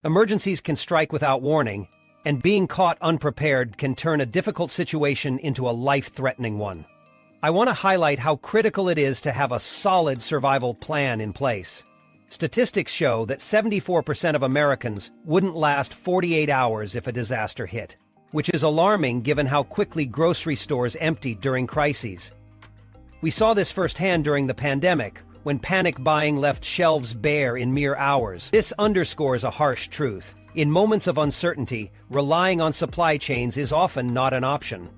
Emergencies can strike without warning, and being caught unprepared can turn a difficult situation into a life-threatening one. I want to highlight how critical it is to have a solid survival plan in place. Statistics show that 74% of Americans wouldn't last 48 hours if a disaster hit, which is alarming given how quickly grocery stores emptied during crises. We saw this firsthand during the pandemic, when panic buying left shelves bare in mere hours. This underscores a harsh truth. In moments of uncertainty, relying on supply chains is often not an option.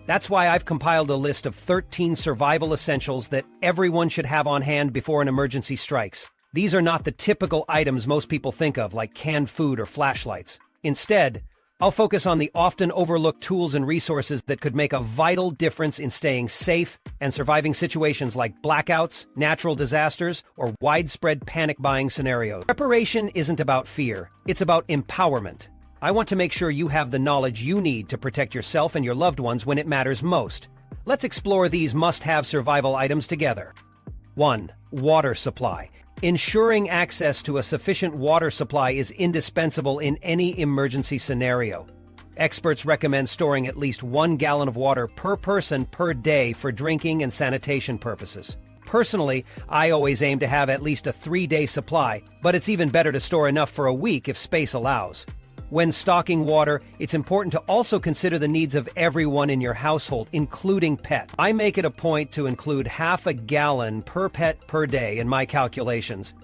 That's why I've compiled a list of 13 survival essentials that everyone should have on hand before an emergency strikes. These are not the typical items most people think of, like canned food or flashlights. Instead, I'll focus on the often overlooked tools and resources that could make a vital difference in staying safe and surviving situations like blackouts, natural disasters, or widespread panic buying scenarios. Preparation isn't about fear, it's about empowerment. I want to make sure you have the knowledge you need to protect yourself and your loved ones when it matters most. Let's explore these must-have survival items together. 1. Water supply. Ensuring access to a sufficient water supply is indispensable in any emergency scenario. Experts recommend storing at least 1 gallon of water per person per day for drinking and sanitation purposes. Personally, I always aim to have at least a 3-day supply, but it's even better to store enough for a week if space allows. When stocking water, it's important to also consider the needs of everyone in your household, including pets. I make it a point to include half a gallon per pet per day in my calculations.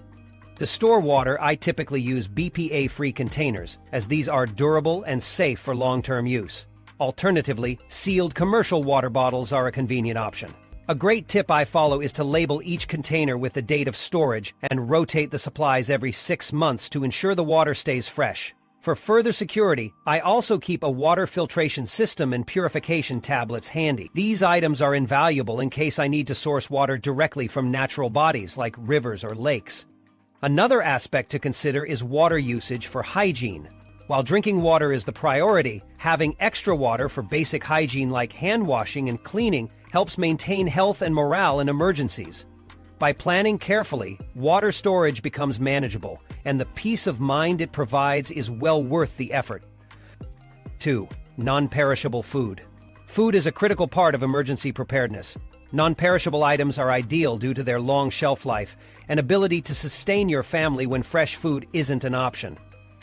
To store water, I typically use BPA-free containers, as these are durable and safe for long-term use. Alternatively, sealed commercial water bottles are a convenient option. A great tip I follow is to label each container with the date of storage and rotate the supplies every 6 months to ensure the water stays fresh. For further security, I also keep a water filtration system and purification tablets handy. These items are invaluable in case I need to source water directly from natural bodies like rivers or lakes. Another aspect to consider is water usage for hygiene. While drinking water is the priority, having extra water for basic hygiene like hand washing and cleaning helps maintain health and morale in emergencies. By planning carefully, water storage becomes manageable, and the peace of mind it provides is well worth the effort. 2. Non-perishable food. Food is a critical part of emergency preparedness. Non-perishable items are ideal due to their long shelf life and ability to sustain your family when fresh food isn't an option.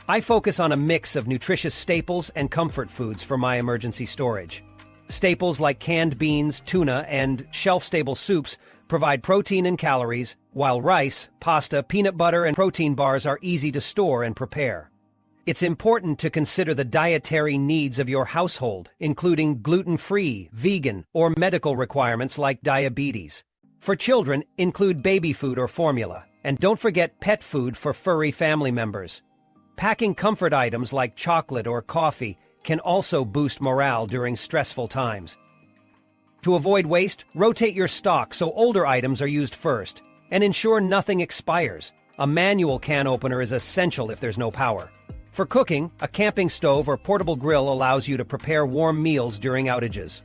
I focus on a mix of nutritious staples and comfort foods for my emergency storage. Staples like canned beans, tuna, and shelf-stable soups provide protein and calories, while rice, pasta, peanut butter, and protein bars are easy to store and prepare. It's important to consider the dietary needs of your household, including gluten-free, vegan, or medical requirements like diabetes. For children, include baby food or formula, and don't forget pet food for furry family members. Packing comfort items like chocolate or coffee can also boost morale during stressful times. To avoid waste, rotate your stock so older items are used first, and ensure nothing expires. A manual can opener is essential if there's no power. For cooking, a camping stove or portable grill allows you to prepare warm meals during outages.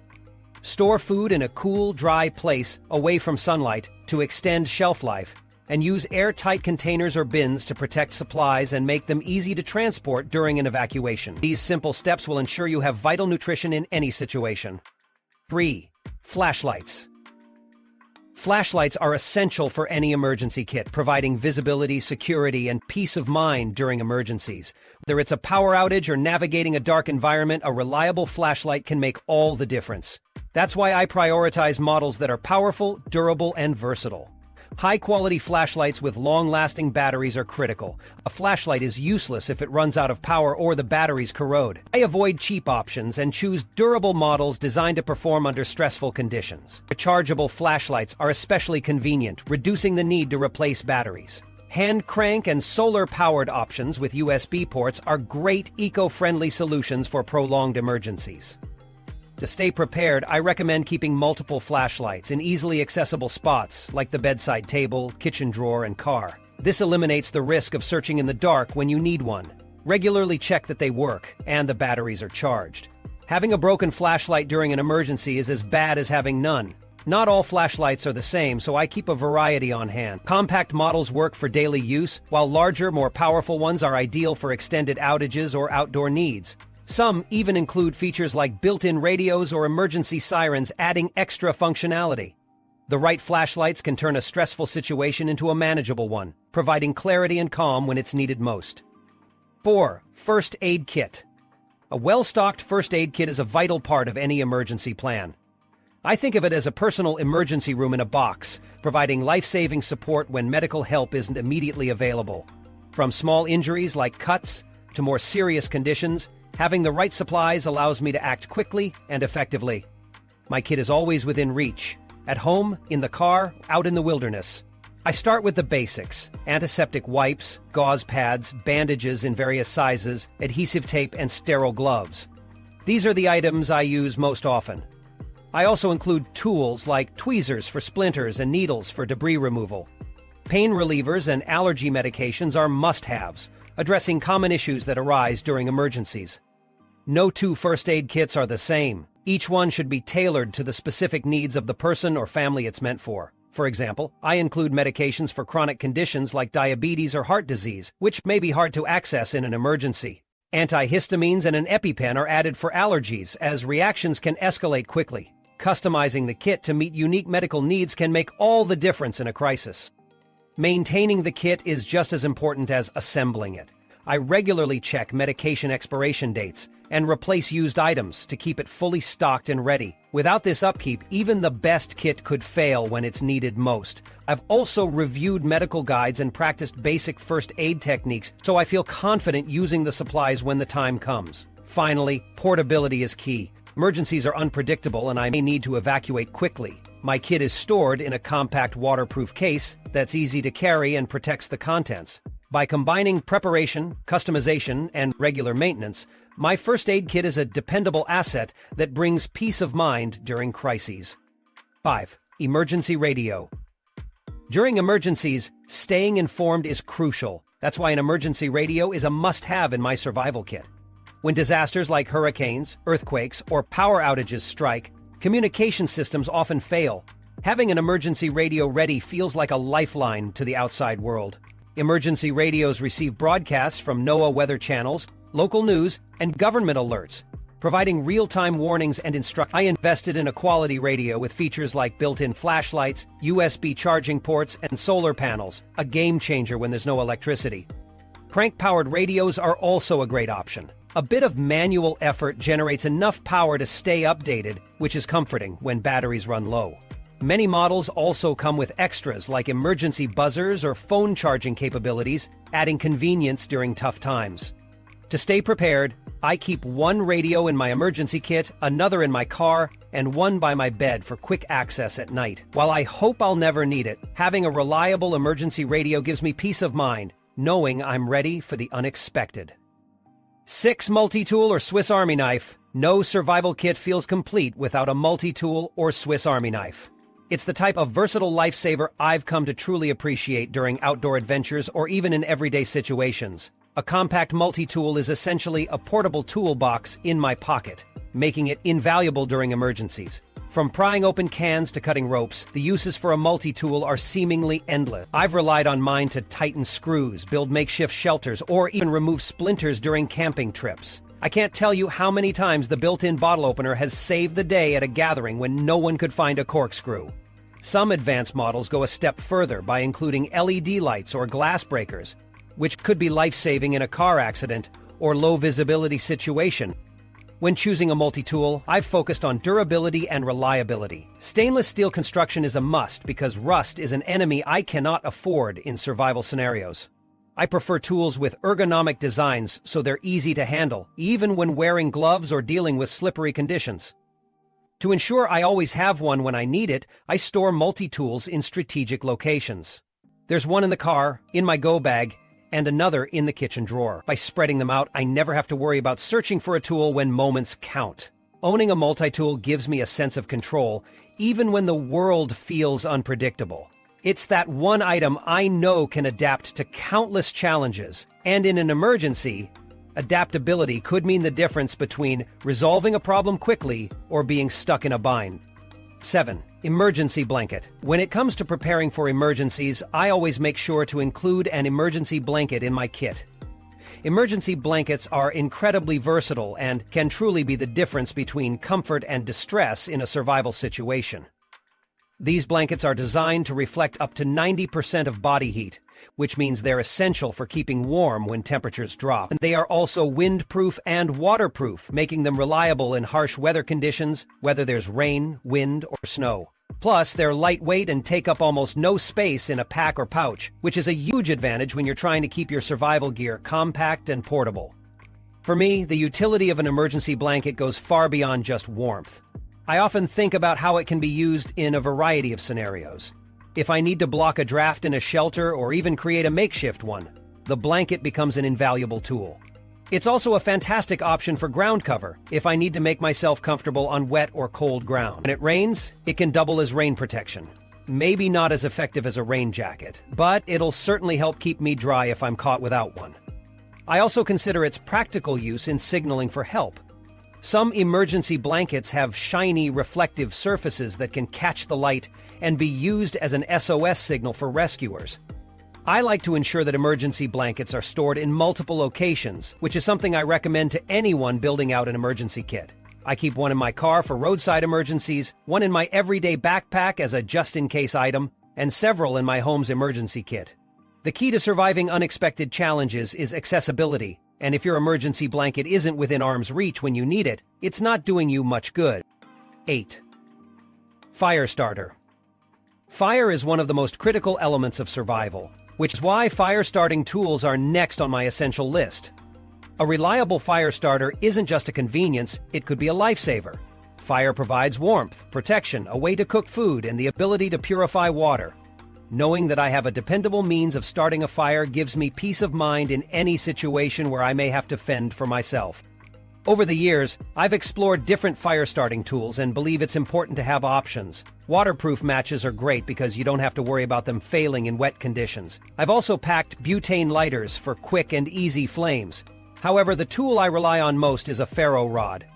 Store food in a cool, dry place away from sunlight to extend shelf life, and use airtight containers or bins to protect supplies and make them easy to transport during an evacuation. These simple steps will ensure you have vital nutrition in any situation. 3. Flashlights. Flashlights are essential for any emergency kit, providing visibility, security, and peace of mind during emergencies. Whether it's a power outage or navigating a dark environment, a reliable flashlight can make all the difference. That's why I prioritize models that are powerful, durable, and versatile. High-quality flashlights with long-lasting batteries are critical. A flashlight is useless if it runs out of power or the batteries corrode. I avoid cheap options and choose durable models designed to perform under stressful conditions. Rechargeable flashlights are especially convenient, reducing the need to replace batteries. Hand crank and solar-powered options with USB ports are great eco-friendly solutions for prolonged emergencies. To stay prepared, I recommend keeping multiple flashlights in easily accessible spots, like the bedside table, kitchen drawer, and car. This eliminates the risk of searching in the dark when you need one. Regularly check that they work and the batteries are charged. Having a broken flashlight during an emergency is as bad as having none. Not all flashlights are the same, so I keep a variety on hand. Compact models work for daily use, while larger, more powerful ones are ideal for extended outages or outdoor needs. Some even include features like built-in radios or emergency sirens, adding extra functionality. The right flashlights can turn a stressful situation into a manageable one, providing clarity and calm when it's needed most. 4. First aid kit. A well-stocked first aid kit is a vital part of any emergency plan. I think of it as a personal emergency room in a box, providing life-saving support when medical help isn't immediately available. From small injuries like cuts to more serious conditions, having the right supplies allows me to act quickly and effectively. My kit is always within reach. At home, in the car, out in the wilderness. I start with the basics: antiseptic wipes, gauze pads, bandages in various sizes, adhesive tape, and sterile gloves. These are the items I use most often. I also include tools like tweezers for splinters and needles for debris removal. Pain relievers and allergy medications are must-haves, addressing common issues that arise during emergencies. No two first aid kits are the same. Each one should be tailored to the specific needs of the person or family it's meant for. For example, I include medications for chronic conditions like diabetes or heart disease, which may be hard to access in an emergency. Antihistamines and an EpiPen are added for allergies, as reactions can escalate quickly. Customizing the kit to meet unique medical needs can make all the difference in a crisis. Maintaining the kit is just as important as assembling it. I regularly check medication expiration dates and replace used items to keep it fully stocked and ready. Without this upkeep, even the best kit could fail when it's needed most. I've also reviewed medical guides and practiced basic first aid techniques, so I feel confident using the supplies when the time comes. Finally, portability is key. Emergencies are unpredictable and I may need to evacuate quickly. My kit is stored in a compact waterproof case that's easy to carry and protects the contents. By combining preparation, customization, and regular maintenance, my first aid kit is a dependable asset that brings peace of mind during crises. 5. Emergency radio. During emergencies, staying informed is crucial. That's why an emergency radio is a must-have in my survival kit. When disasters like hurricanes, earthquakes, or power outages strike, communication systems often fail. Having an emergency radio ready feels like a lifeline to the outside world. Emergency radios receive broadcasts from NOAA weather channels, local news, and government alerts, providing real-time warnings and instructions. I invested in a quality radio with features like built-in flashlights, USB charging ports, and solar panels, a game-changer when there's no electricity. Crank-powered radios are also a great option. A bit of manual effort generates enough power to stay updated, which is comforting when batteries run low. Many models also come with extras like emergency buzzers or phone charging capabilities, adding convenience during tough times. To stay prepared, I keep one radio in my emergency kit, another in my car, and one by my bed for quick access at night. While I hope I'll never need it, having a reliable emergency radio gives me peace of mind, knowing I'm ready for the unexpected. 6. Multi-tool or Swiss Army knife. No survival kit feels complete without a multi-tool or Swiss Army knife. It's the type of versatile lifesaver I've come to truly appreciate during outdoor adventures or even in everyday situations. A compact multi-tool is essentially a portable toolbox in my pocket, making it invaluable during emergencies. From prying open cans to cutting ropes, the uses for a multi-tool are seemingly endless. I've relied on mine to tighten screws, build makeshift shelters, or even remove splinters during camping trips. I can't tell you how many times the built-in bottle opener has saved the day at a gathering when no one could find a corkscrew. Some advanced models go a step further by including LED lights or glass breakers, which could be life-saving in a car accident or low-visibility situation. When choosing a multi-tool, I've focused on durability and reliability. Stainless steel construction is a must because rust is an enemy I cannot afford in survival scenarios. I prefer tools with ergonomic designs so they're easy to handle, even when wearing gloves or dealing with slippery conditions. To ensure I always have one when I need it, I store multi-tools in strategic locations. There's one in the car, in my go bag, and another in the kitchen drawer. By spreading them out, I never have to worry about searching for a tool when moments count. Owning a multi-tool gives me a sense of control, even when the world feels unpredictable. It's that one item I know can adapt to countless challenges, and in an emergency, adaptability could mean the difference between resolving a problem quickly or being stuck in a bind. 7. Emergency blanket. When it comes to preparing for emergencies, I always make sure to include an emergency blanket in my kit. Emergency blankets are incredibly versatile and can truly be the difference between comfort and distress in a survival situation. These blankets are designed to reflect up to 90% of body heat, which means they're essential for keeping warm when temperatures drop. And they are also windproof and waterproof, making them reliable in harsh weather conditions, whether there's rain, wind, or snow. Plus, they're lightweight and take up almost no space in a pack or pouch, which is a huge advantage when you're trying to keep your survival gear compact and portable. For me, the utility of an emergency blanket goes far beyond just warmth. I often think about how it can be used in a variety of scenarios. If I need to block a draft in a shelter or even create a makeshift one, the blanket becomes an invaluable tool. It's also a fantastic option for ground cover if I need to make myself comfortable on wet or cold ground. When it rains, it can double as rain protection. Maybe not as effective as a rain jacket, but it'll certainly help keep me dry if I'm caught without one. I also consider its practical use in signaling for help. Some emergency blankets have shiny, reflective surfaces that can catch the light and be used as an SOS signal for rescuers. I like to ensure that emergency blankets are stored in multiple locations, which is something I recommend to anyone building out an emergency kit. I keep one in my car for roadside emergencies, one in my everyday backpack as a just-in-case item, and several in my home's emergency kit. The key to surviving unexpected challenges is accessibility. And if your emergency blanket isn't within arm's reach when you need it, it's not doing you much good. 8. Fire starter. Fire is one of the most critical elements of survival, which is why fire starting tools are next on my essential list. A reliable fire starter isn't just a convenience, it could be a lifesaver. Fire provides warmth, protection, a way to cook food, and the ability to purify water. Knowing that I have a dependable means of starting a fire gives me peace of mind in any situation where I may have to fend for myself. Over the years, I've explored different fire starting tools and believe it's important to have options. Waterproof matches are great because you don't have to worry about them failing in wet conditions. I've also packed butane lighters for quick and easy flames. However, the tool I rely on most is a ferro rod.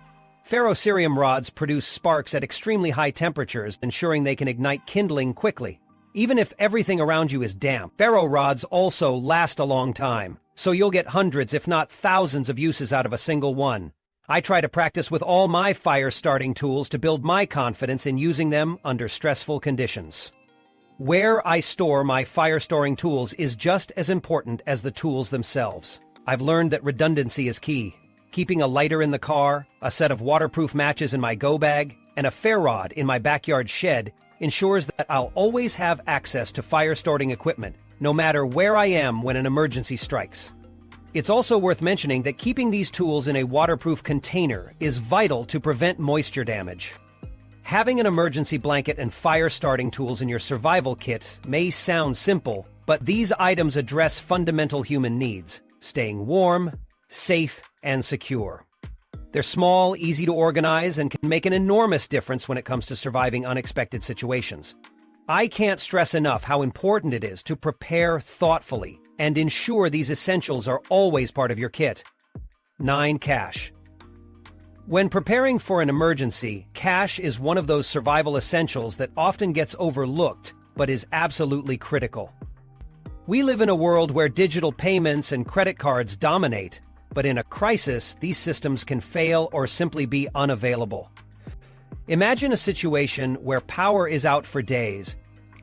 Ferrocerium rods produce sparks at extremely high temperatures, ensuring they can ignite kindling quickly. Even if everything around you is damp, ferro rods also last a long time, so you'll get hundreds if not thousands of uses out of a single one. I try to practice with all my fire-starting tools to build my confidence in using them under stressful conditions. Where I store my fire-storing tools is just as important as the tools themselves. I've learned that redundancy is key. Keeping a lighter in the car, a set of waterproof matches in my go bag, and a ferro rod in my backyard shed ensures that I'll always have access to fire-starting equipment, no matter where I am when an emergency strikes. It's also worth mentioning that keeping these tools in a waterproof container is vital to prevent moisture damage. Having an emergency blanket and fire-starting tools in your survival kit may sound simple, but these items address fundamental human needs: staying warm, safe, and secure. They're small, easy to organize, and can make an enormous difference when it comes to surviving unexpected situations. I can't stress enough how important it is to prepare thoughtfully and ensure these essentials are always part of your kit. 9. Cash. When preparing for an emergency, cash is one of those survival essentials that often gets overlooked, but is absolutely critical. We live in a world where digital payments and credit cards dominate, but in a crisis, these systems can fail or simply be unavailable. Imagine a situation where power is out for days,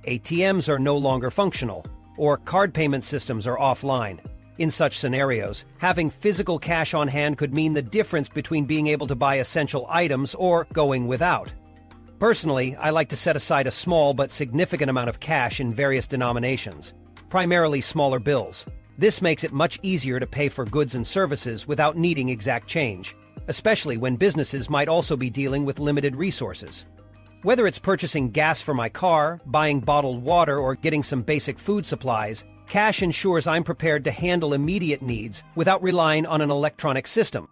ATMs are no longer functional, or card payment systems are offline. In such scenarios, having physical cash on hand could mean the difference between being able to buy essential items or going without. Personally, I like to set aside a small but significant amount of cash in various denominations, primarily smaller bills. This makes it much easier to pay for goods and services without needing exact change, especially when businesses might also be dealing with limited resources. Whether it's purchasing gas for my car, buying bottled water, or getting some basic food supplies, cash ensures I'm prepared to handle immediate needs without relying on an electronic system.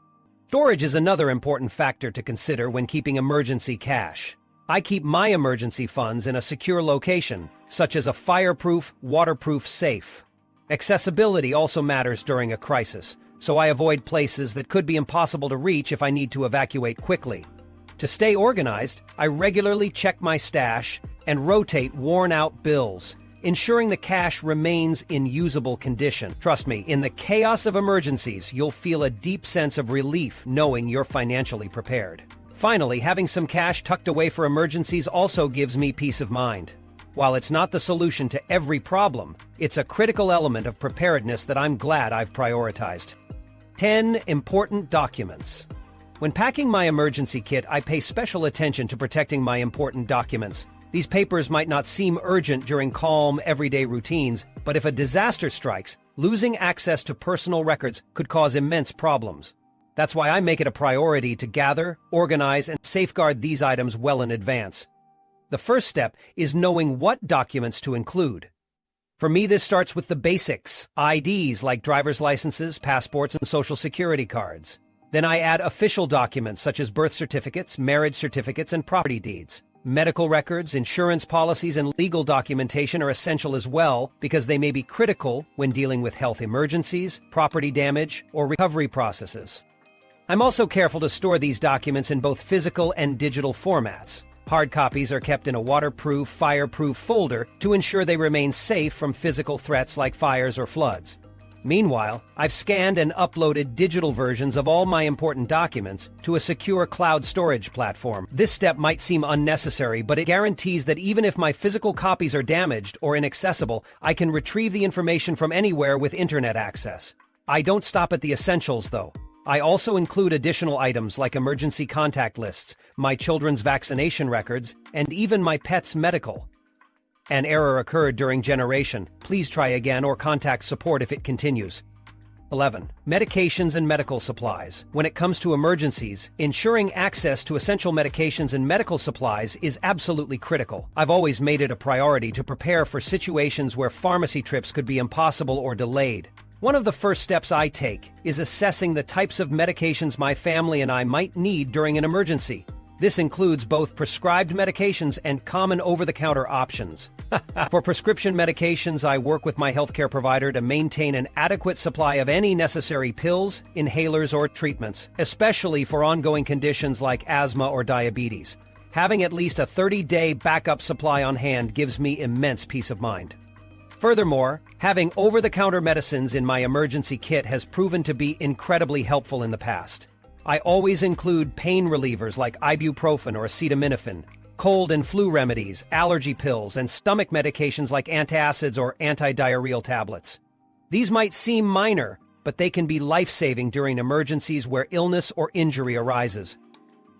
Storage is another important factor to consider when keeping emergency cash. I keep my emergency funds in a secure location, such as a fireproof, waterproof safe. Accessibility also matters during a crisis, so I avoid places that could be impossible to reach if I need to evacuate quickly. To stay organized, I regularly check my stash and rotate worn-out bills, ensuring the cash remains in usable condition. Trust me, in the chaos of emergencies, you'll feel a deep sense of relief knowing you're financially prepared. Finally, having some cash tucked away for emergencies also gives me peace of mind. While it's not the solution to every problem, it's a critical element of preparedness that I'm glad I've prioritized. 10 important documents. When packing my emergency kit, I pay special attention to protecting my important documents. These papers might not seem urgent during calm, everyday routines, but if a disaster strikes, losing access to personal records could cause immense problems. That's why I make it a priority to gather, organize, and safeguard these items well in advance. The first step is knowing what documents to include. For me, this starts with the basics: IDs like driver's licenses, passports, and social security cards. Then I add official documents such as birth certificates, marriage certificates, and property deeds. Medical records, insurance policies, and legal documentation are essential as well because they may be critical when dealing with health emergencies, property damage, or recovery processes. I'm also careful to store these documents in both physical and digital formats. Hard copies are kept in a waterproof, fireproof folder to ensure they remain safe from physical threats like fires or floods. Meanwhile, I've scanned and uploaded digital versions of all my important documents to a secure cloud storage platform. This step might seem unnecessary, but it guarantees that even if my physical copies are damaged or inaccessible, I can retrieve the information from anywhere with internet access. I don't stop at the essentials, though. I also include additional items like emergency contact lists, my children's vaccination records, and even my pet's medical. An error occurred during generation. Please try again or contact support if it continues. 11. Medications and medical supplies. When it comes to emergencies, ensuring access to essential medications and medical supplies is absolutely critical. I've always made it a priority to prepare for situations where pharmacy trips could be impossible or delayed. One of the first steps I take is assessing the types of medications my family and I might need during an emergency. This includes both prescribed medications and common over-the-counter options. For prescription medications, I work with my healthcare provider to maintain an adequate supply of any necessary pills, inhalers, or treatments, especially for ongoing conditions like asthma or diabetes. Having at least a 30-day backup supply on hand gives me immense peace of mind. Furthermore, having over-the-counter medicines in my emergency kit has proven to be incredibly helpful in the past. I always include pain relievers like ibuprofen or acetaminophen, cold and flu remedies, allergy pills, and stomach medications like antacids or antidiarrheal tablets. These might seem minor, but they can be life-saving during emergencies where illness or injury arises.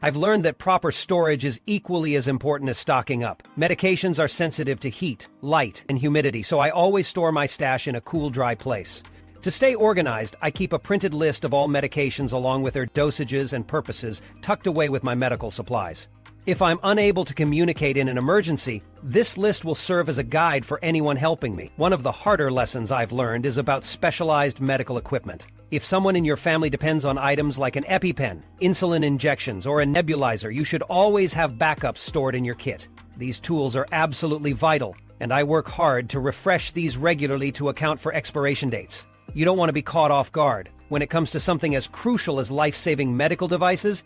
I've learned that proper storage is equally as important as stocking up. Medications are sensitive to heat, light, and humidity, so I always store my stash in a cool, dry place. To stay organized, I keep a printed list of all medications along with their dosages and purposes tucked away with my medical supplies. If I'm unable to communicate in an emergency, this list will serve as a guide for anyone helping me. One of the harder lessons I've learned is about specialized medical equipment. If someone in your family depends on items like an EpiPen, insulin injections, or a nebulizer, you should always have backups stored in your kit. These tools are absolutely vital, and I work hard to refresh these regularly to account for expiration dates. You don't want to be caught off guard when it comes to something as crucial as life-saving medical devices.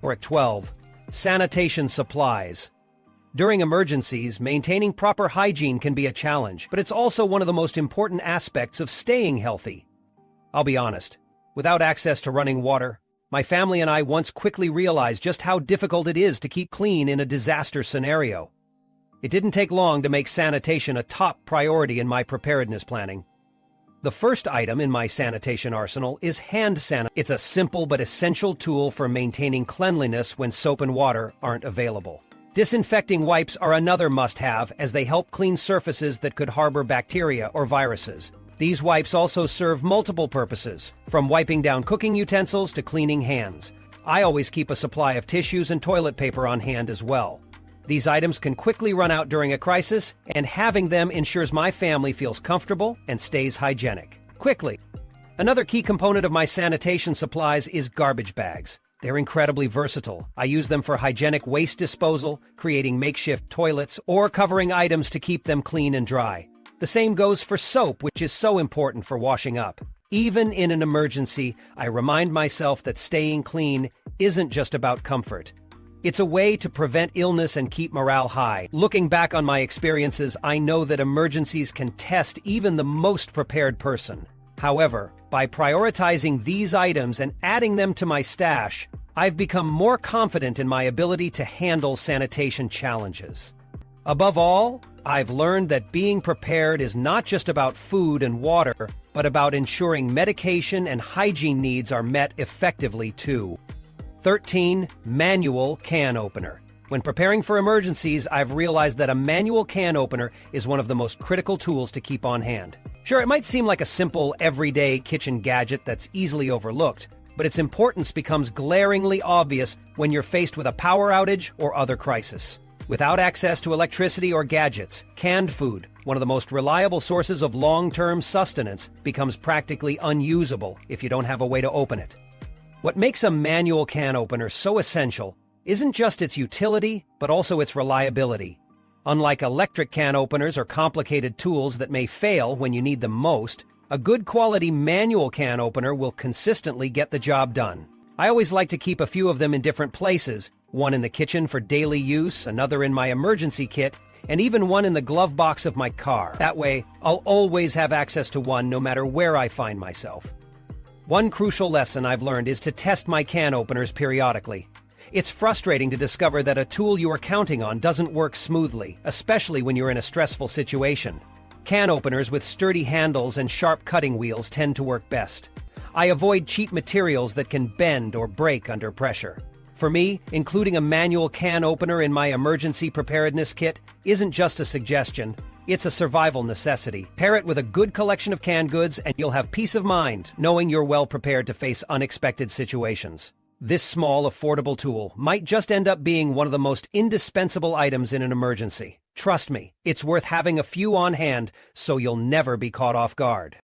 Or at 12. Sanitation supplies. During emergencies, maintaining proper hygiene can be a challenge, but it's also one of the most important aspects of staying healthy. I'll be honest, without access to running water, my family and I once quickly realized just how difficult it is to keep clean in a disaster scenario. It didn't take long to make sanitation a top priority in my preparedness planning. The first item in my sanitation arsenal is hand sanitizer. It's a simple but essential tool for maintaining cleanliness when soap and water aren't available. Disinfecting wipes are another must-have as they help clean surfaces that could harbor bacteria or viruses. These wipes also serve multiple purposes, from wiping down cooking utensils to cleaning hands. I always keep a supply of tissues and toilet paper on hand as well. These items can quickly run out during a crisis, and having them ensures my family feels comfortable and stays hygienic. Quickly. Another key component of my sanitation supplies is garbage bags. They're incredibly versatile. I use them for hygienic waste disposal, creating makeshift toilets, or covering items to keep them clean and dry. The same goes for soap, which is so important for washing up. Even in an emergency, I remind myself that staying clean isn't just about comfort. It's a way to prevent illness and keep morale high. Looking back on my experiences, I know that emergencies can test even the most prepared person. However, by prioritizing these items and adding them to my stash, I've become more confident in my ability to handle sanitation challenges. Above all, I've learned that being prepared is not just about food and water, but about ensuring medication and hygiene needs are met effectively too. 13. Manual can opener. When preparing for emergencies, I've realized that a manual can opener is one of the most critical tools to keep on hand. Sure, it might seem like a simple, everyday kitchen gadget that's easily overlooked, but its importance becomes glaringly obvious when you're faced with a power outage or other crisis. Without access to electricity or gadgets, canned food, one of the most reliable sources of long-term sustenance, becomes practically unusable if you don't have a way to open it. What makes a manual can opener so essential isn't just its utility, but also its reliability. Unlike electric can openers or complicated tools that may fail when you need them most, a good quality manual can opener will consistently get the job done. I always like to keep a few of them in different places, one in the kitchen for daily use, another in my emergency kit, and even one in the glove box of my car. That way, I'll always have access to one no matter where I find myself. One crucial lesson I've learned is to test my can openers periodically. It's frustrating to discover that a tool you are counting on doesn't work smoothly, especially when you're in a stressful situation. Can openers with sturdy handles and sharp cutting wheels tend to work best. I avoid cheap materials that can bend or break under pressure. For me, including a manual can opener in my emergency preparedness kit isn't just a suggestion, it's a survival necessity. Pair it with a good collection of canned goods and you'll have peace of mind knowing you're well prepared to face unexpected situations. This small, affordable tool might just end up being one of the most indispensable items in an emergency. Trust me, it's worth having a few on hand so you'll never be caught off guard.